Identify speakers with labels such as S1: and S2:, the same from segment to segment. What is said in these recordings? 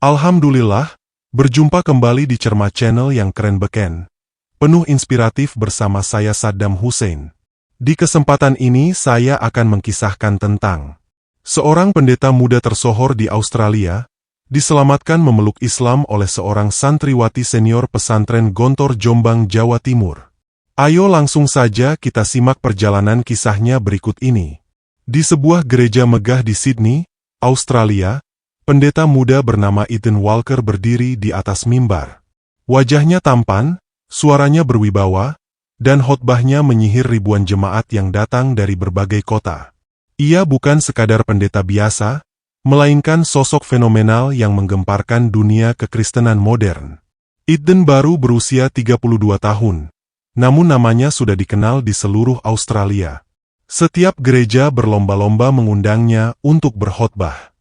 S1: Alhamdulillah, berjumpa kembali di Cermat Channel yang keren beken, penuh inspiratif bersama saya Saddam Hussein. Di kesempatan ini saya akan mengkisahkan tentang seorang pendeta muda tersohor di Australia, diselamatkan memeluk Islam oleh seorang santriwati senior pesantren Gontor Jombang, Jawa Timur. Ayo langsung saja kita simak perjalanan kisahnya berikut ini. Di sebuah gereja megah di Sydney, Australia, pendeta muda bernama Ethan Walker berdiri di atas mimbar. Wajahnya tampan, suaranya berwibawa, dan khotbahnya menyihir ribuan jemaat yang datang dari berbagai kota. Ia bukan sekadar pendeta biasa, melainkan sosok fenomenal yang menggemparkan dunia kekristenan modern. Ethan baru berusia 32 tahun, namun namanya sudah dikenal di seluruh Australia. Setiap gereja berlomba-lomba mengundangnya untuk berkhotbah.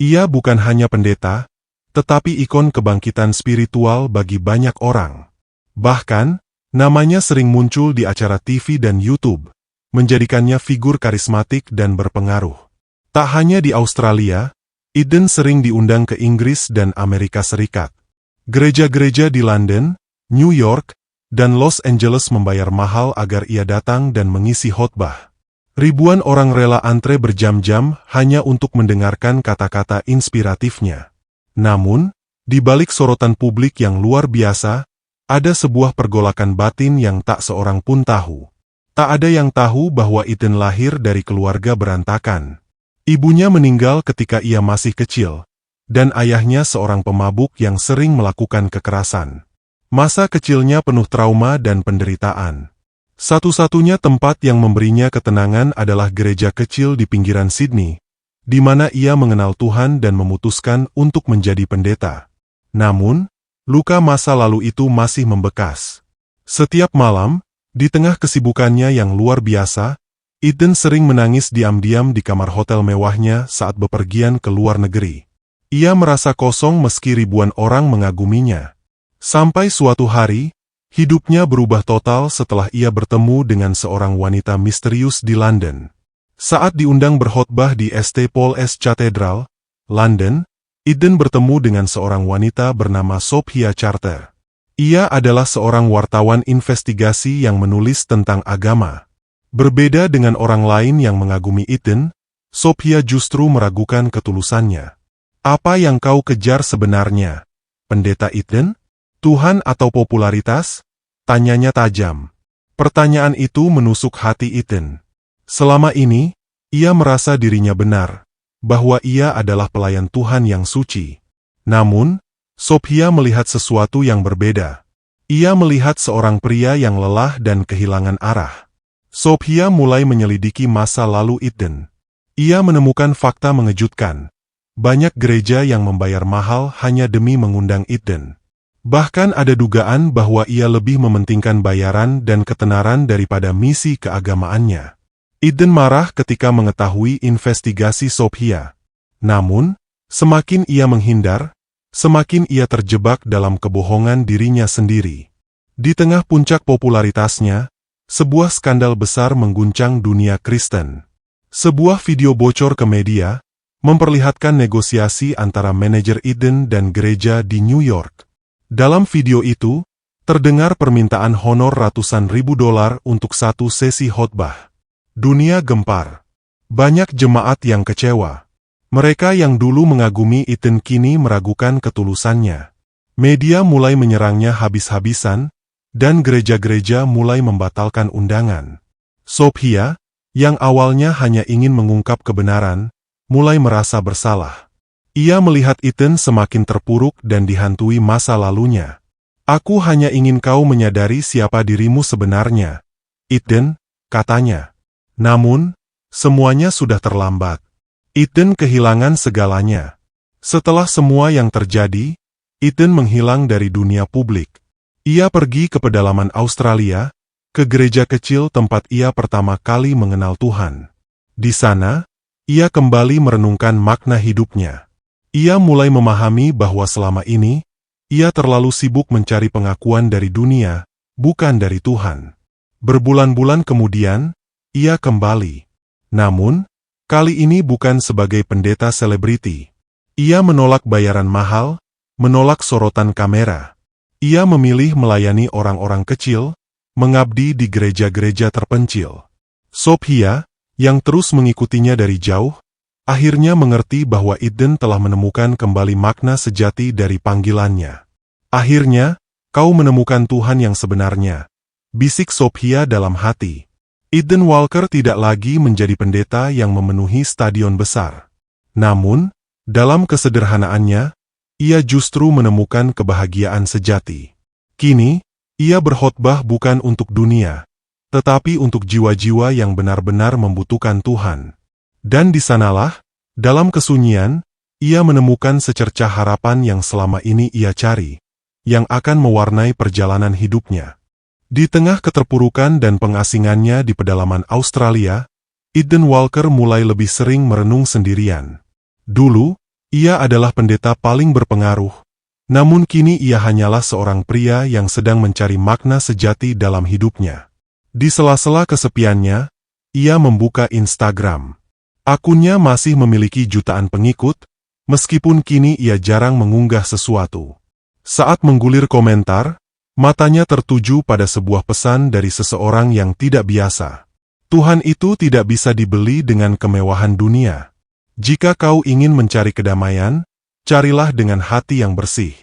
S1: Ia bukan hanya pendeta, tetapi ikon kebangkitan spiritual bagi banyak orang. Bahkan, namanya sering muncul di acara TV dan YouTube, menjadikannya figur karismatik dan berpengaruh. Tak hanya di Australia, Ethan sering diundang ke Inggris dan Amerika Serikat. Gereja-gereja di London, New York, dan Los Angeles membayar mahal agar ia datang dan mengisi khotbah. Ribuan orang rela antre berjam-jam hanya untuk mendengarkan kata-kata inspiratifnya. Namun, di balik sorotan publik yang luar biasa, ada sebuah pergolakan batin yang tak seorang pun tahu. Tak ada yang tahu bahwa Ethan lahir dari keluarga berantakan. Ibunya meninggal ketika ia masih kecil, dan ayahnya seorang pemabuk yang sering melakukan kekerasan. Masa kecilnya penuh trauma dan penderitaan. Satu-satunya tempat yang memberinya ketenangan adalah gereja kecil di pinggiran Sydney, di mana ia mengenal Tuhan dan memutuskan untuk menjadi pendeta. Namun, luka masa lalu itu masih membekas. Setiap malam, di tengah kesibukannya yang luar biasa, Ethan sering menangis diam-diam di kamar hotel mewahnya saat bepergian ke luar negeri. Ia merasa kosong meski ribuan orang mengaguminya. Sampai suatu hari, hidupnya berubah total setelah ia bertemu dengan seorang wanita misterius di London. Saat diundang berkhotbah di St. Paul's Cathedral, London, Ethan bertemu dengan seorang wanita bernama Sophia Charter. Ia adalah seorang wartawan investigasi yang menulis tentang agama. Berbeda dengan orang lain yang mengagumi Ethan, Sophia justru meragukan ketulusannya. Apa yang kau kejar sebenarnya, Pendeta Ethan? Tuhan atau popularitas? Tanyanya tajam. Pertanyaan itu menusuk hati Ethan. Selama ini, ia merasa dirinya benar, bahwa ia adalah pelayan Tuhan yang suci. Namun, Sophia melihat sesuatu yang berbeda. Ia melihat seorang pria yang lelah dan kehilangan arah. Sophia mulai menyelidiki masa lalu Ethan. Ia menemukan fakta mengejutkan. Banyak gereja yang membayar mahal hanya demi mengundang Ethan. Bahkan ada dugaan bahwa ia lebih mementingkan bayaran dan ketenaran daripada misi keagamaannya. Ethan marah ketika mengetahui investigasi Sophia. Namun, semakin ia menghindar, semakin ia terjebak dalam kebohongan dirinya sendiri. Di tengah puncak popularitasnya, sebuah skandal besar mengguncang dunia Kristen. Sebuah video bocor ke media, memperlihatkan negosiasi antara manajer Ethan dan gereja di New York. Dalam video itu, terdengar permintaan honor ratusan ribu dolar untuk satu sesi khotbah. Dunia gempar. Banyak jemaat yang kecewa. Mereka yang dulu mengagumi Ethan kini meragukan ketulusannya. Media mulai menyerangnya habis-habisan, dan gereja-gereja mulai membatalkan undangan. Sophia, yang awalnya hanya ingin mengungkap kebenaran, mulai merasa bersalah. Ia melihat Ethan semakin terpuruk dan dihantui masa lalunya. Aku hanya ingin kau menyadari siapa dirimu sebenarnya, Ethan, katanya. Namun, semuanya sudah terlambat. Ethan kehilangan segalanya. Setelah semua yang terjadi, Ethan menghilang dari dunia publik. Ia pergi ke pedalaman Australia, ke gereja kecil tempat ia pertama kali mengenal Tuhan. Di sana, ia kembali merenungkan makna hidupnya. Ia mulai memahami bahwa selama ini, ia terlalu sibuk mencari pengakuan dari dunia, bukan dari Tuhan. Berbulan-bulan kemudian, ia kembali. Namun, kali ini bukan sebagai pendeta selebriti. Ia menolak bayaran mahal, menolak sorotan kamera. Ia memilih melayani orang-orang kecil, mengabdi di gereja-gereja terpencil. Sophia, yang terus mengikutinya dari jauh, akhirnya mengerti bahwa Eden telah menemukan kembali makna sejati dari panggilannya. Akhirnya, kau menemukan Tuhan yang sebenarnya, bisik Sophia dalam hati. Eden Walker tidak lagi menjadi pendeta yang memenuhi stadion besar. Namun, dalam kesederhanaannya, ia justru menemukan kebahagiaan sejati. Kini, ia berkhotbah bukan untuk dunia, tetapi untuk jiwa-jiwa yang benar-benar membutuhkan Tuhan. Dan di sanalah, dalam kesunyian, ia menemukan secercah harapan yang selama ini ia cari, yang akan mewarnai perjalanan hidupnya. Di tengah keterpurukan dan pengasingannya di pedalaman Australia, Eden Walker mulai lebih sering merenung sendirian. Dulu, ia adalah pendeta paling berpengaruh, namun kini ia hanyalah seorang pria yang sedang mencari makna sejati dalam hidupnya. Di sela-sela kesepiannya, ia membuka Instagram. Akunnya masih memiliki jutaan pengikut, meskipun kini ia jarang mengunggah sesuatu. Saat menggulir komentar, matanya tertuju pada sebuah pesan dari seseorang yang tidak biasa. Tuhan itu tidak bisa dibeli dengan kemewahan dunia. Jika kau ingin mencari kedamaian, carilah dengan hati yang bersih.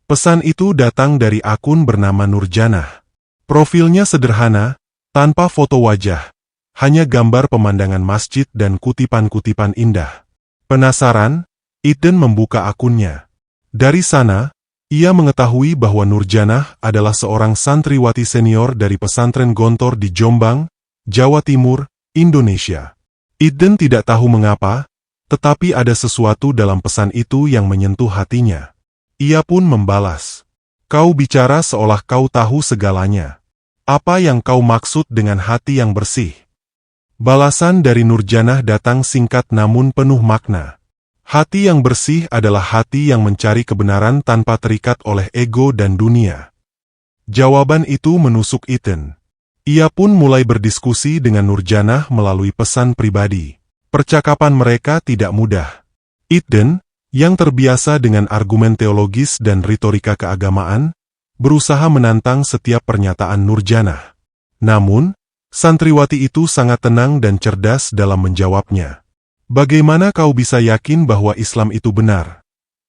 S1: Pesan itu datang dari akun bernama Nurjanah. Profilnya sederhana, tanpa foto wajah, hanya gambar pemandangan masjid dan kutipan-kutipan indah. Penasaran, Eden membuka akunnya. Dari sana, ia mengetahui bahwa Nurjanah adalah seorang santriwati senior dari pesantren Gontor di Jombang, Jawa Timur, Indonesia. Eden tidak tahu mengapa, tetapi ada sesuatu dalam pesan itu yang menyentuh hatinya. Ia pun membalas, "Kau bicara seolah kau tahu segalanya. Apa yang kau maksud dengan hati yang bersih?" Balasan dari Nurjanah datang singkat namun penuh makna. Hati yang bersih adalah hati yang mencari kebenaran tanpa terikat oleh ego dan dunia. Jawaban itu menusuk Eden. Ia pun mulai berdiskusi dengan Nurjanah melalui pesan pribadi. Percakapan mereka tidak mudah. Eden, yang terbiasa dengan argumen teologis dan retorika keagamaan, berusaha menantang setiap pernyataan Nurjanah. Namun, santriwati itu sangat tenang dan cerdas dalam menjawabnya. "Bagaimana kau bisa yakin bahwa Islam itu benar?"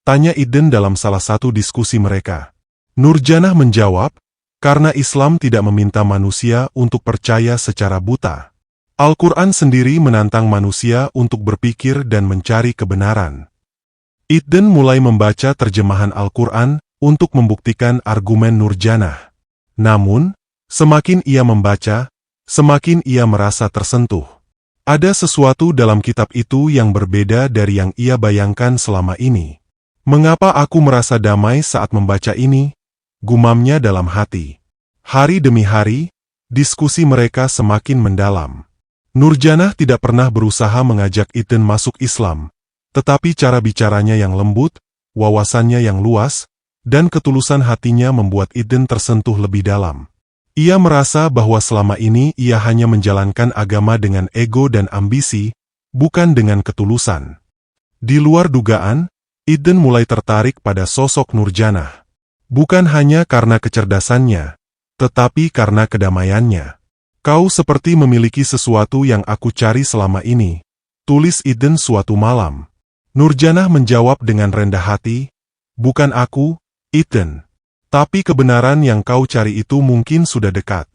S1: tanya Eden dalam salah satu diskusi mereka. Nurjanah menjawab, "Karena Islam tidak meminta manusia untuk percaya secara buta. Al-Quran sendiri menantang manusia untuk berpikir dan mencari kebenaran." Eden mulai membaca terjemahan Al-Quran untuk membuktikan argumen Nurjanah. Namun, semakin ia membaca, semakin ia merasa tersentuh. Ada sesuatu dalam kitab itu yang berbeda dari yang ia bayangkan selama ini. "Mengapa aku merasa damai saat membaca ini?" gumamnya dalam hati. Hari demi hari, diskusi mereka semakin mendalam. Nurjanah tidak pernah berusaha mengajak Eden masuk Islam, tetapi cara bicaranya yang lembut, wawasannya yang luas, dan ketulusan hatinya membuat Eden tersentuh lebih dalam. Ia merasa bahwa selama ini ia hanya menjalankan agama dengan ego dan ambisi, bukan dengan ketulusan. Di luar dugaan, Eden mulai tertarik pada sosok Nurjanah. Bukan hanya karena kecerdasannya, tetapi karena kedamaiannya. "Kau seperti memiliki sesuatu yang aku cari selama ini," tulis Eden suatu malam. Nurjanah menjawab dengan rendah hati, "Bukan aku, Eden. Tapi kebenaran yang kau cari itu mungkin sudah dekat."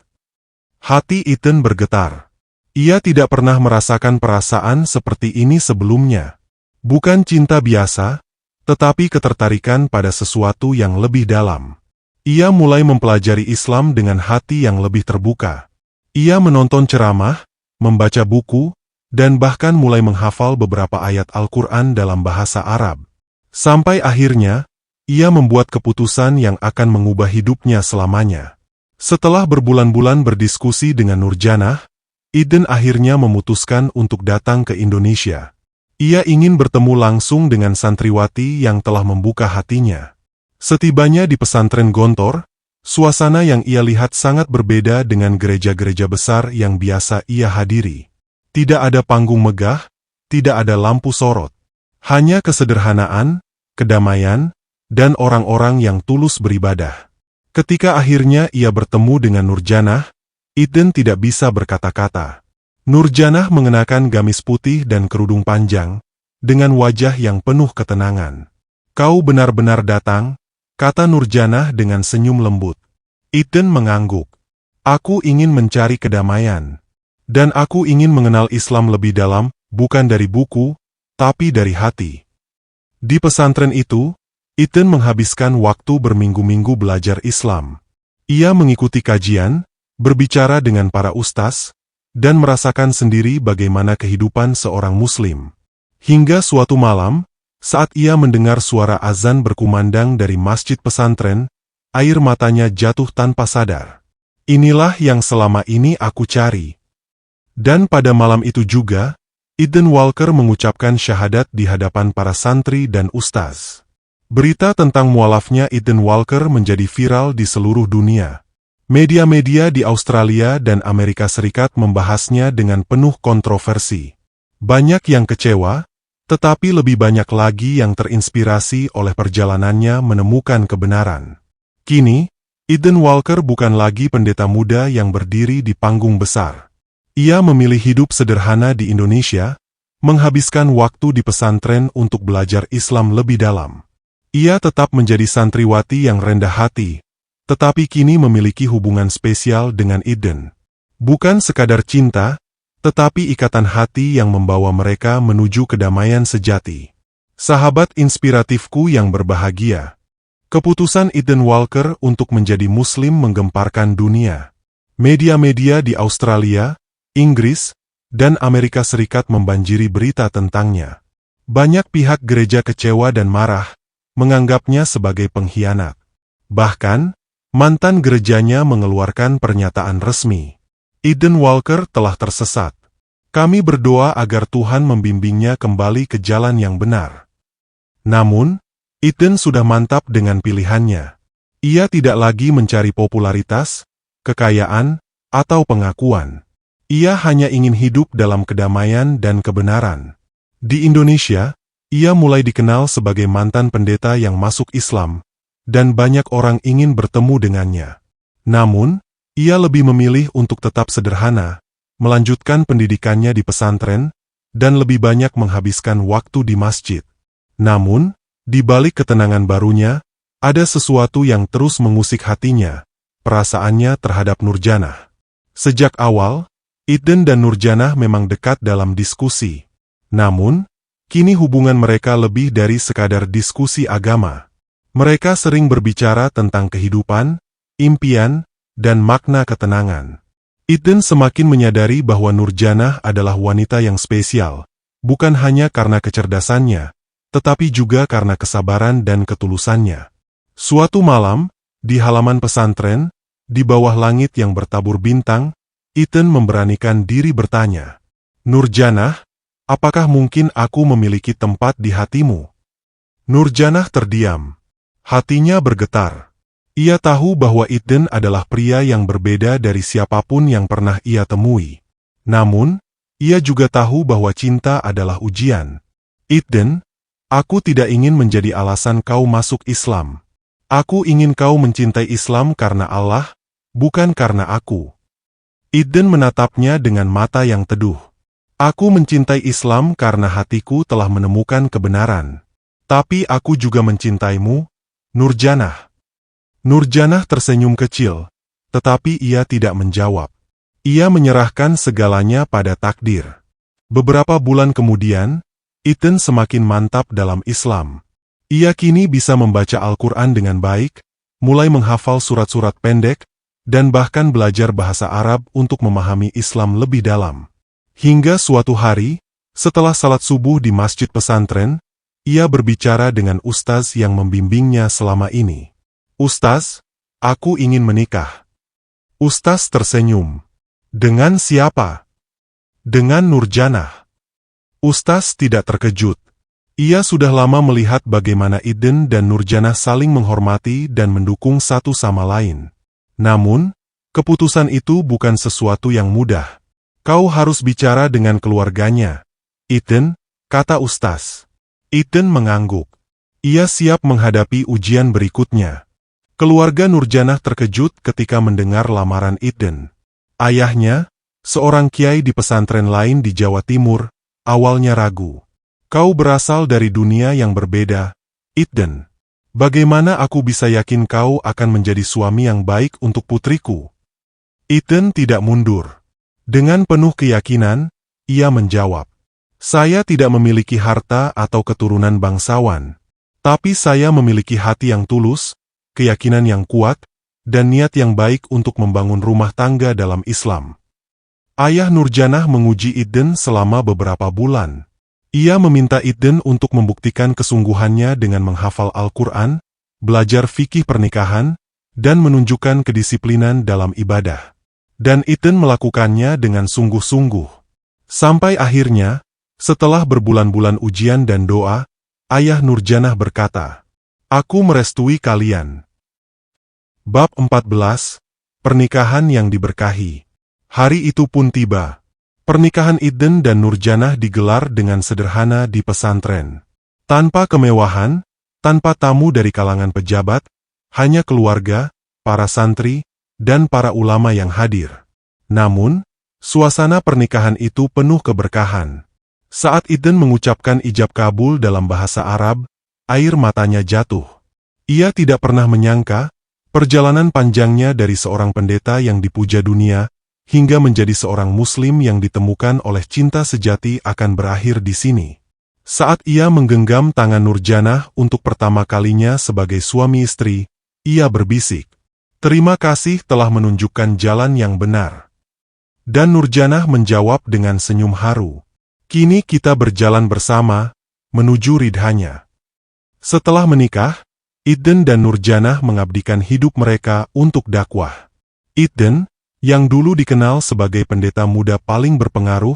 S1: Hati Eden bergetar. Ia tidak pernah merasakan perasaan seperti ini sebelumnya. Bukan cinta biasa, tetapi ketertarikan pada sesuatu yang lebih dalam. Ia mulai mempelajari Islam dengan hati yang lebih terbuka. Ia menonton ceramah, membaca buku, dan bahkan mulai menghafal beberapa ayat Al-Quran dalam bahasa Arab. Sampai akhirnya, ia membuat keputusan yang akan mengubah hidupnya selamanya. Setelah berbulan-bulan berdiskusi dengan Nurjanah, Eden akhirnya memutuskan untuk datang ke Indonesia. Ia ingin bertemu langsung dengan santriwati yang telah membuka hatinya. Setibanya di pesantren Gontor, suasana yang ia lihat sangat berbeda dengan gereja-gereja besar yang biasa ia hadiri. Tidak ada panggung megah, tidak ada lampu sorot. Hanya kesederhanaan, kedamaian, dan orang-orang yang tulus beribadah. Ketika akhirnya ia bertemu dengan Nurjanah, Eden tidak bisa berkata-kata. Nurjanah mengenakan gamis putih dan kerudung panjang, dengan wajah yang penuh ketenangan. "Kau benar-benar datang," kata Nurjanah dengan senyum lembut. Eden mengangguk. "Aku ingin mencari kedamaian. Dan aku ingin mengenal Islam lebih dalam, bukan dari buku, tapi dari hati." Di pesantren itu, Eden menghabiskan waktu berminggu-minggu belajar Islam. Ia mengikuti kajian, berbicara dengan para ustaz, dan merasakan sendiri bagaimana kehidupan seorang muslim. Hingga suatu malam, saat ia mendengar suara azan berkumandang dari masjid pesantren, air matanya jatuh tanpa sadar. "Inilah yang selama ini aku cari." Dan pada malam itu juga, Eden Walker mengucapkan syahadat di hadapan para santri dan ustaz. Berita tentang mualafnya Eden Walker menjadi viral di seluruh dunia. Media-media di Australia dan Amerika Serikat membahasnya dengan penuh kontroversi. Banyak yang kecewa, tetapi lebih banyak lagi yang terinspirasi oleh perjalanannya menemukan kebenaran. Kini, Eden Walker bukan lagi pendeta muda yang berdiri di panggung besar. Ia memilih hidup sederhana di Indonesia, menghabiskan waktu di pesantren untuk belajar Islam lebih dalam. Ia tetap menjadi santriwati yang rendah hati, tetapi kini memiliki hubungan spesial dengan Eden. Bukan sekadar cinta, tetapi ikatan hati yang membawa mereka menuju kedamaian sejati. Sahabat inspiratifku yang berbahagia, keputusan Eden Walker untuk menjadi Muslim menggemparkan dunia. Media-media di Australia, Inggris, dan Amerika Serikat membanjiri berita tentangnya. Banyak pihak gereja kecewa dan marah, menganggapnya sebagai pengkhianat. Bahkan, mantan gerejanya mengeluarkan pernyataan resmi. Eden Walker telah tersesat. "Kami berdoa agar Tuhan membimbingnya kembali ke jalan yang benar." Namun, Eden sudah mantap dengan pilihannya. Ia tidak lagi mencari popularitas, kekayaan, atau pengakuan. Ia hanya ingin hidup dalam kedamaian dan kebenaran. Di Indonesia, ia mulai dikenal sebagai mantan pendeta yang masuk Islam, dan banyak orang ingin bertemu dengannya. Namun, ia lebih memilih untuk tetap sederhana, melanjutkan pendidikannya di pesantren, dan lebih banyak menghabiskan waktu di masjid. Namun, di balik ketenangan barunya, ada sesuatu yang terus mengusik hatinya, perasaannya terhadap Nurjanah. Sejak awal, Eden dan Nurjanah memang dekat dalam diskusi. Namun, kini hubungan mereka lebih dari sekadar diskusi agama. Mereka sering berbicara tentang kehidupan, impian, dan makna ketenangan. Eden semakin menyadari bahwa Nurjanah adalah wanita yang spesial, bukan hanya karena kecerdasannya, tetapi juga karena kesabaran dan ketulusannya. Suatu malam, di halaman pesantren, di bawah langit yang bertabur bintang, Eden memberanikan diri bertanya, "Nurjanah, apakah mungkin aku memiliki tempat di hatimu?" Nurjanah terdiam. Hatinya bergetar. Ia tahu bahwa Eden adalah pria yang berbeda dari siapapun yang pernah ia temui. Namun, ia juga tahu bahwa cinta adalah ujian. "Eden, aku tidak ingin menjadi alasan kau masuk Islam. Aku ingin kau mencintai Islam karena Allah, bukan karena aku." Eden menatapnya dengan mata yang teduh. "Aku mencintai Islam karena hatiku telah menemukan kebenaran. Tapi aku juga mencintaimu, Nurjanah." Nurjanah tersenyum kecil, tetapi ia tidak menjawab. Ia menyerahkan segalanya pada takdir. Beberapa bulan kemudian, Eden semakin mantap dalam Islam. Ia kini bisa membaca Al-Quran dengan baik, mulai menghafal surat-surat pendek, dan bahkan belajar bahasa Arab untuk memahami Islam lebih dalam. Hingga suatu hari, setelah salat subuh di masjid pesantren, ia berbicara dengan ustaz yang membimbingnya selama ini. "Ustaz, aku ingin menikah." Ustaz tersenyum. "Dengan siapa?" "Dengan Nurjanah." Ustaz tidak terkejut. Ia sudah lama melihat bagaimana Eden dan Nurjanah saling menghormati dan mendukung satu sama lain. Namun, keputusan itu bukan sesuatu yang mudah. "Kau harus bicara dengan keluarganya, Eden," kata Ustaz. Eden mengangguk. Ia siap menghadapi ujian berikutnya. Keluarga Nurjanah terkejut ketika mendengar lamaran Iden. Ayahnya, seorang kiai di pesantren lain di Jawa Timur, awalnya ragu. Kau berasal dari dunia yang berbeda, Iden. Bagaimana aku bisa yakin kau akan menjadi suami yang baik untuk putriku? Iden tidak mundur. Dengan penuh keyakinan, ia menjawab, "Saya tidak memiliki harta atau keturunan bangsawan. Tapi saya memiliki hati yang tulus, keyakinan yang kuat, dan niat yang baik untuk membangun rumah tangga dalam Islam." Ayah Nurjanah menguji Iden selama beberapa bulan. Ia meminta Iden untuk membuktikan kesungguhannya dengan menghafal Al-Quran, belajar fikih pernikahan, dan menunjukkan kedisiplinan dalam ibadah. Dan Iden melakukannya dengan sungguh-sungguh. Sampai akhirnya, setelah berbulan-bulan ujian dan doa, ayah Nurjanah berkata, "Aku merestui kalian." Bab 14, Pernikahan yang diberkahi. Hari itu pun tiba. Pernikahan Iden dan Nurjanah digelar dengan sederhana di pesantren. Tanpa kemewahan, tanpa tamu dari kalangan pejabat, hanya keluarga, para santri, dan para ulama yang hadir. Namun, suasana pernikahan itu penuh keberkahan. Saat Iden mengucapkan ijab kabul dalam bahasa Arab, air matanya jatuh. Ia tidak pernah menyangka, perjalanan panjangnya dari seorang pendeta yang dipuja dunia, hingga menjadi seorang muslim yang ditemukan oleh cinta sejati akan berakhir di sini. Saat ia menggenggam tangan Nurjanah untuk pertama kalinya sebagai suami istri, ia berbisik, "Terima kasih telah menunjukkan jalan yang benar." Dan Nurjanah menjawab dengan senyum haru, "Kini kita berjalan bersama, menuju ridhanya." Setelah menikah, Iden dan Nurjanah mengabdikan hidup mereka untuk dakwah. Iden, yang dulu dikenal sebagai pendeta muda paling berpengaruh,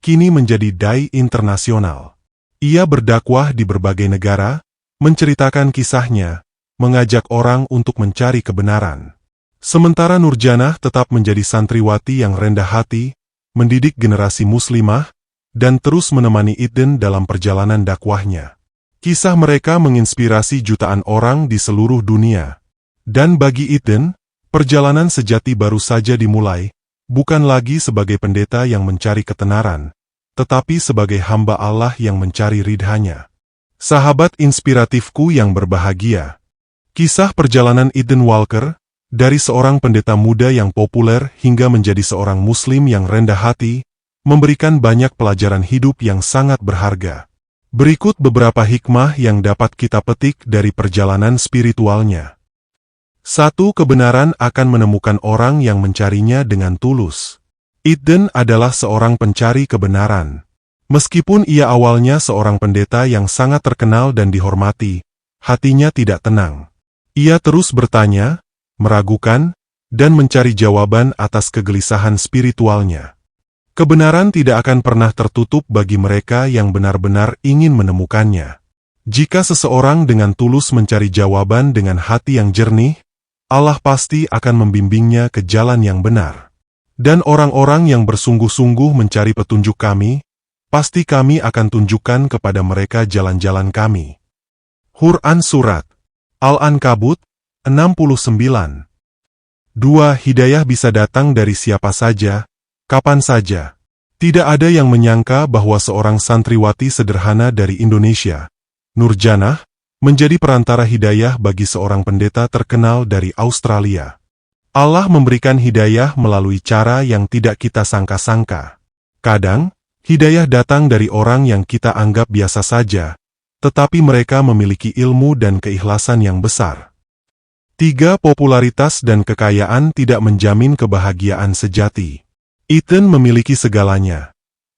S1: kini menjadi dai internasional. Ia berdakwah di berbagai negara, menceritakan kisahnya, mengajak orang untuk mencari kebenaran. Sementara Nurjanah tetap menjadi santriwati yang rendah hati, mendidik generasi muslimah, dan terus menemani Iden dalam perjalanan dakwahnya. Kisah mereka menginspirasi jutaan orang di seluruh dunia. Dan bagi Iden, perjalanan sejati baru saja dimulai, bukan lagi sebagai pendeta yang mencari ketenaran, tetapi sebagai hamba Allah yang mencari ridhanya. Sahabat inspiratifku yang berbahagia. Kisah perjalanan Iden Walker, dari seorang pendeta muda yang populer hingga menjadi seorang muslim yang rendah hati, memberikan banyak pelajaran hidup yang sangat berharga. Berikut beberapa hikmah yang dapat kita petik dari perjalanan spiritualnya. 1. Kebenaran akan menemukan orang yang mencarinya dengan tulus. Iden adalah seorang pencari kebenaran. Meskipun ia awalnya seorang pendeta yang sangat terkenal dan dihormati, hatinya tidak tenang. Ia terus bertanya, meragukan, dan mencari jawaban atas kegelisahan spiritualnya. Kebenaran tidak akan pernah tertutup bagi mereka yang benar-benar ingin menemukannya. Jika seseorang dengan tulus mencari jawaban dengan hati yang jernih, Allah pasti akan membimbingnya ke jalan yang benar. Dan orang-orang yang bersungguh-sungguh mencari petunjuk kami, pasti kami akan tunjukkan kepada mereka jalan-jalan kami. Quran Surat Al-Ankabut 69. 2. Hidayah bisa datang dari siapa saja, kapan saja. Tidak ada yang menyangka bahwa seorang santriwati sederhana dari Indonesia, Nurjanah, menjadi perantara hidayah bagi seorang pendeta terkenal dari Australia. Allah memberikan hidayah melalui cara yang tidak kita sangka-sangka. Kadang, hidayah datang dari orang yang kita anggap biasa saja, tetapi mereka memiliki ilmu dan keikhlasan yang besar. 3. Popularitas dan kekayaan tidak menjamin kebahagiaan sejati. Iden memiliki segalanya: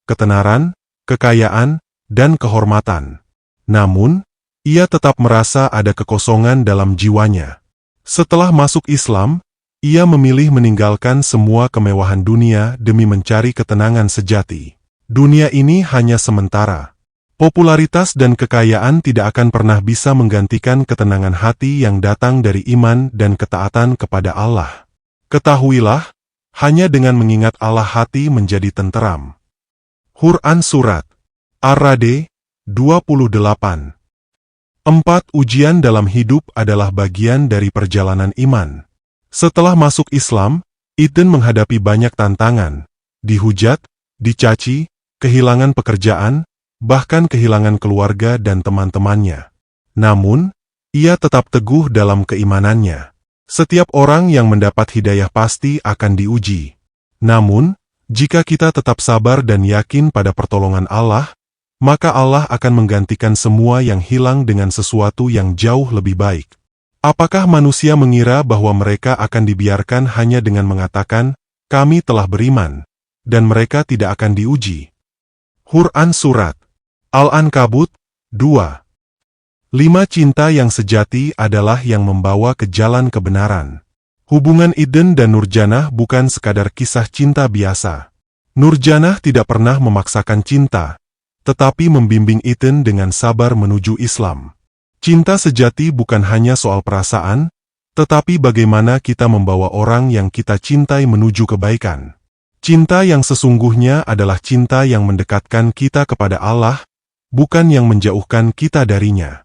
S1: ketenaran, kekayaan, dan kehormatan. Namun, ia tetap merasa ada kekosongan dalam jiwanya. Setelah masuk Islam, ia memilih meninggalkan semua kemewahan dunia demi mencari ketenangan sejati. Dunia ini hanya sementara. Popularitas dan kekayaan tidak akan pernah bisa menggantikan ketenangan hati yang datang dari iman dan ketaatan kepada Allah. Ketahuilah, hanya dengan mengingat Allah hati menjadi tenteram. Quran Surat Ar-Ra'd 28. 4. Ujian dalam hidup adalah bagian dari perjalanan iman. Setelah masuk Islam, Eden menghadapi banyak tantangan, dihujat, dicaci, kehilangan pekerjaan, bahkan kehilangan keluarga dan teman-temannya. Namun, ia tetap teguh dalam keimanannya. Setiap orang yang mendapat hidayah pasti akan diuji. Namun, jika kita tetap sabar dan yakin pada pertolongan Allah, maka Allah akan menggantikan semua yang hilang dengan sesuatu yang jauh lebih baik. Apakah manusia mengira bahwa mereka akan dibiarkan hanya dengan mengatakan, "Kami telah beriman," dan mereka tidak akan diuji? Quran Surat Al-Ankabut 2. 5. Cinta yang sejati adalah yang membawa ke jalan kebenaran. Hubungan Eden dan Nurjanah bukan sekadar kisah cinta biasa. Nurjanah tidak pernah memaksakan cinta, tetapi membimbing Eden dengan sabar menuju Islam. Cinta sejati bukan hanya soal perasaan, tetapi bagaimana kita membawa orang yang kita cintai menuju kebaikan. Cinta yang sesungguhnya adalah cinta yang mendekatkan kita kepada Allah, bukan yang menjauhkan kita darinya.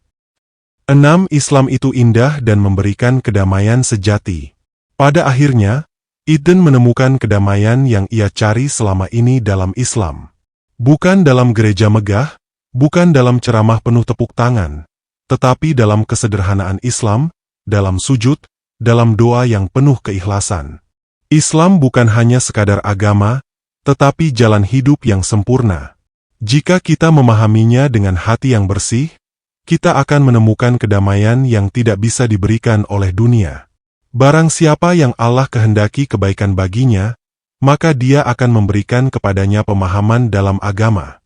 S1: 6. Islam itu indah dan memberikan kedamaian sejati. Pada akhirnya, Eden menemukan kedamaian yang ia cari selama ini dalam Islam. Bukan dalam gereja megah, bukan dalam ceramah penuh tepuk tangan, tetapi dalam kesederhanaan Islam, dalam sujud, dalam doa yang penuh keikhlasan. Islam bukan hanya sekadar agama, tetapi jalan hidup yang sempurna. Jika kita memahaminya dengan hati yang bersih, kita akan menemukan kedamaian yang tidak bisa diberikan oleh dunia. Barang siapa yang Allah kehendaki kebaikan baginya, maka Dia akan memberikan kepadanya pemahaman dalam agama.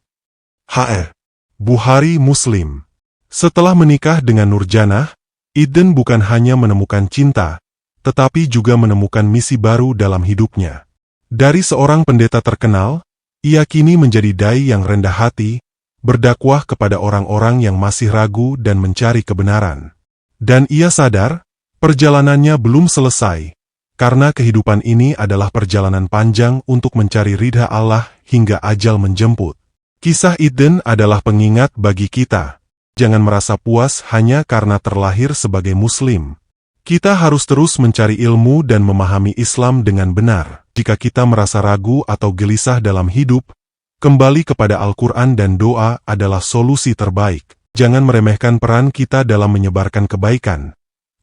S1: H.R. Bukhari Muslim. Setelah menikah dengan Nurjanah, Eden bukan hanya menemukan cinta, tetapi juga menemukan misi baru dalam hidupnya. Dari seorang pendeta terkenal, ia kini menjadi dai yang rendah hati, berdakwah kepada orang-orang yang masih ragu dan mencari kebenaran. Dan ia sadar, perjalanannya belum selesai, karena kehidupan ini adalah perjalanan panjang untuk mencari ridha Allah hingga ajal menjemput. Kisah Eden adalah pengingat bagi kita. Jangan merasa puas hanya karena terlahir sebagai Muslim. Kita harus terus mencari ilmu dan memahami Islam dengan benar. Jika kita merasa ragu atau gelisah dalam hidup, kembali kepada Al-Quran dan doa adalah solusi terbaik. Jangan meremehkan peran kita dalam menyebarkan kebaikan,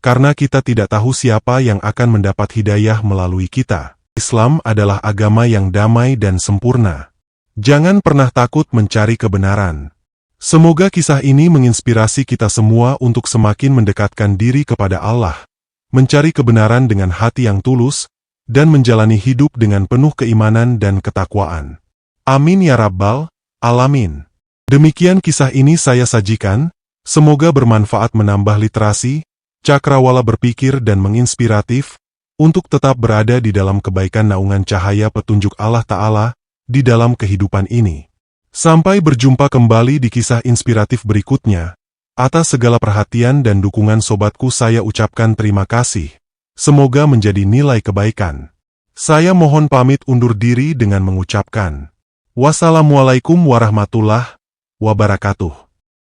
S1: karena kita tidak tahu siapa yang akan mendapat hidayah melalui kita. Islam adalah agama yang damai dan sempurna. Jangan pernah takut mencari kebenaran. Semoga kisah ini menginspirasi kita semua untuk semakin mendekatkan diri kepada Allah, mencari kebenaran dengan hati yang tulus, dan menjalani hidup dengan penuh keimanan dan ketakwaan. Amin ya Rabbal Alamin. Demikian kisah ini saya sajikan, semoga bermanfaat menambah literasi, cakrawala berpikir dan menginspiratif, untuk tetap berada di dalam kebaikan naungan cahaya petunjuk Allah Ta'ala, di dalam kehidupan ini. Sampai berjumpa kembali di kisah inspiratif berikutnya. Atas segala perhatian dan dukungan sobatku saya ucapkan terima kasih. Semoga menjadi nilai kebaikan. Saya mohon pamit undur diri dengan mengucapkan, wassalamualaikum warahmatullahi wabarakatuh.